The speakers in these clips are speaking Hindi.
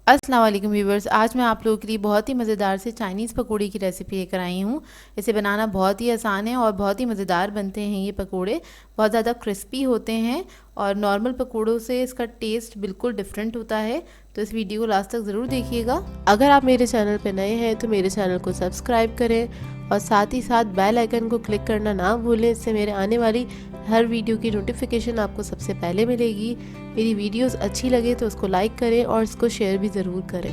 अस्सलाम वालेकुम व्यूवर्स। आज मैं आप लोगों के लिए बहुत ही मज़ेदार से चाइनीज़ पकौड़े की रेसिपी लेकर आई हूँ। इसे बनाना बहुत ही आसान है और बहुत ही मज़ेदार बनते हैं। ये पकौड़े बहुत ज़्यादा क्रिस्पी होते हैं और नॉर्मल पकौड़ों से इसका टेस्ट बिल्कुल डिफरेंट होता है। तो इस वीडियो को लास्ट तक ज़रूर देखिएगा। अगर आप मेरे चैनल पर नए हैं तो मेरे चैनल को सब्सक्राइब करें और साथ ही साथ बेल आइकन को क्लिक करना ना भूलें। इससे मेरे आने वाली हर वीडियो की नोटिफिकेशन आपको सबसे पहले मिलेगी। मेरी वीडियोस अच्छी लगे तो उसको लाइक करें और इसको शेयर भी ज़रूर करें।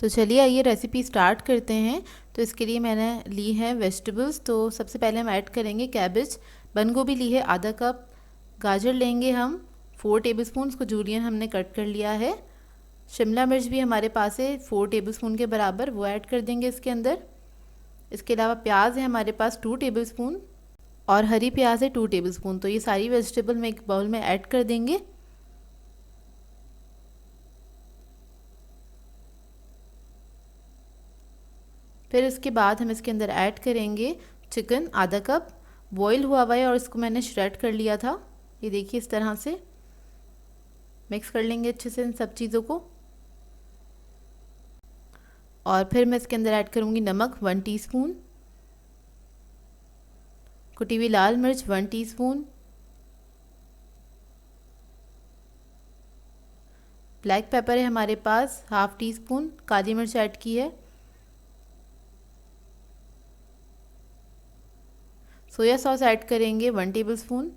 तो चलिए आइए रेसिपी स्टार्ट करते हैं। तो इसके लिए मैंने ली है वेजिटेबल्स। तो सबसे पहले हम ऐड करेंगे कैबेज। बंद गोभी ली है आधा कप। गाजर लेंगे हम 4 टेबलस्पून, उसको जूलियन हमने कट कर लिया है। शिमला मिर्च भी हमारे पास है 4 टेबलस्पून के बराबर, वो ऐड कर देंगे इसके अंदर। इसके अलावा प्याज है हमारे पास 2 टेबलस्पून और हरी प्याज है 2 टेबलस्पून। तो ये सारी वेजिटेबल में एक बाउल में ऐड कर देंगे। फिर इसके बाद हम इसके अंदर ऐड करेंगे चिकन आधा कप। बॉईल हुआ हुआ है और इसको मैंने श्रेड कर लिया था। ये देखिए इस तरह से मिक्स कर लेंगे अच्छे से इन सब चीज़ों को। और फिर मैं इसके अंदर ऐड करूँगी नमक 1 टीस्पून, कुटी हुई लाल मिर्च 1 टीस्पून, ब्लैक पेपर है हमारे पास हाफ टी स्पून, काली मिर्च ऐड की है। सोया सॉस ऐड करेंगे 1 टेबलस्पून।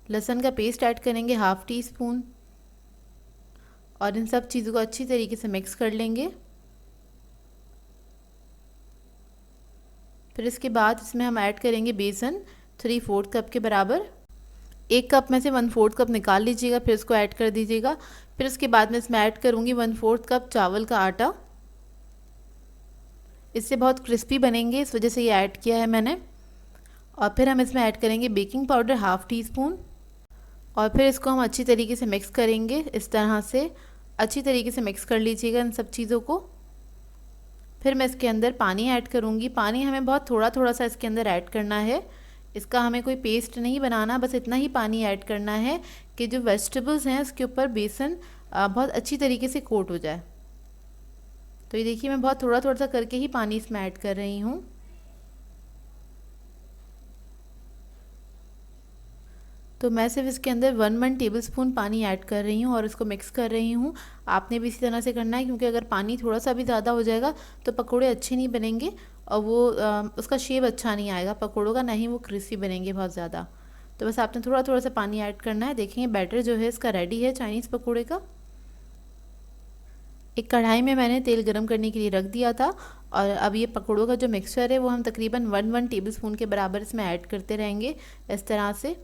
लहसुन का पेस्ट ऐड करेंगे हाफ टी स्पून और इन सब चीज़ों को अच्छी तरीके से मिक्स कर लेंगे। फिर इसके बाद इसमें हम ऐड करेंगे बेसन 3/4 कप के बराबर। 1 कप में से 1/4 कप निकाल लीजिएगा, फिर इसको ऐड कर दीजिएगा। फिर उसके बाद में इसमें ऐड करूँगी 1/4 कप चावल का आटा। इससे बहुत क्रिस्पी बनेंगे, इस वजह से ये ऐड किया है मैंने। और फिर हम इसमें ऐड करेंगे baking powder half tea spoon और फिर इसको हम अच्छी तरीके से मिक्स करेंगे। इस तरह से अच्छी तरीके से मिक्स कर लीजिएगा इन सब चीज़ों को। फिर मैं इसके अंदर पानी ऐड करूँगी। पानी हमें बहुत थोड़ा थोड़ा सा इसके अंदर ऐड करना है। इसका हमें कोई पेस्ट नहीं बनाना, बस इतना ही पानी ऐड करना है कि जो वेजिटेबल्स हैं उसके ऊपर बेसन बहुत अच्छी तरीके से कोट हो जाए। तो ये देखिए मैं बहुत थोड़ा थोड़ा सा करके ही पानी इसमें ऐड कर रही हूँ। तो मैं सिर्फ इसके अंदर 1 टेबलस्पून पानी ऐड कर रही हूँ और इसको मिक्स कर रही हूँ। आपने भी इसी तरह से करना है, क्योंकि अगर पानी थोड़ा सा भी ज़्यादा हो जाएगा तो पकोड़े अच्छे नहीं बनेंगे और वो उसका शेप अच्छा नहीं आएगा पकोड़ों का, ना ही वो क्रिस्पी बनेंगे बहुत ज़्यादा। तो बस आपने थोड़ा थोड़ा सा पानी ऐड करना है। देखेंगे बैटर जो है इसका रेडी है चाइनीज़ पकोड़े का। एक कढ़ाई में मैंने तेल गरम करने के लिए रख दिया था और अब ये पकोड़ों का जो मिक्सचर है वो हम तकरीबन 1 टेबलस्पून के बराबर इसमें ऐड करते रहेंगे इस तरह से।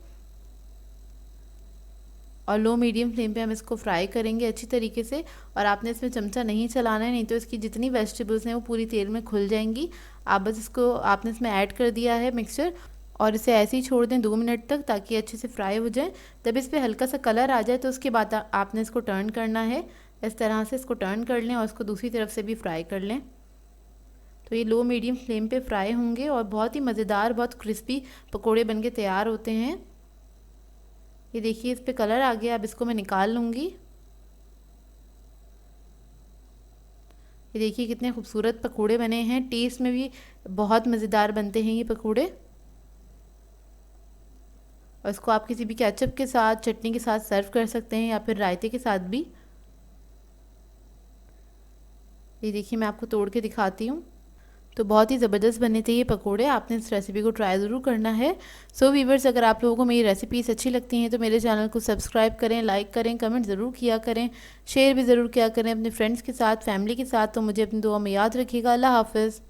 और लो मीडियम फ्लेम पे हम इसको फ्राई करेंगे अच्छी तरीके से। और आपने इसमें चमचा नहीं चलाना है, नहीं तो इसकी जितनी वेजिटेबल्स हैं वो पूरी तेल में खुल जाएंगी। आप बस इसको आपने इसमें ऐड कर दिया है मिक्सचर और इसे ऐसे ही छोड़ दें 2 मिनट तक, ताकि अच्छे से फ्राई हो जाए। तब इस पर हल्का सा कलर आ जाए तो उसके बाद आपने इसको टर्न करना है। इस तरह से इसको टर्न कर लें और इसको दूसरी तरफ से भी फ्राई कर लें। तो ये लो मीडियम फ्लेम पे फ्राई होंगे और बहुत ही मज़ेदार, बहुत क्रिस्पी पकोड़े बनके तैयार होते हैं। ये देखिए इस पे कलर आ गया। अब इसको मैं निकाल लूँगी। ये देखिए कितने खूबसूरत पकोड़े बने हैं। टेस्ट में भी बहुत मज़ेदार बनते हैं ये पकोड़े। और इसको आप किसी भी केचप के साथ, चटनी के साथ सर्व कर सकते हैं या फिर रायते के साथ भी। ये देखिए मैं आपको तोड़ के दिखाती हूँ। तो बहुत ही ज़बरदस्त बने थे ये पकोड़े। आपने इस रेसिपी को ट्राई ज़रूर करना है। सो वीवर्स, अगर आप लोगों को मेरी रेसिपीज़ अच्छी लगती हैं तो मेरे चैनल को सब्सक्राइब करें, लाइक करें, कमेंट ज़रूर किया करें, शेयर भी ज़रूर किया करें अपने फ्रेंड्स के साथ, फैमिली के साथ। तो मुझे अपनी दुआ में याद रखिएगा। अल्लाह हाफ़िज़।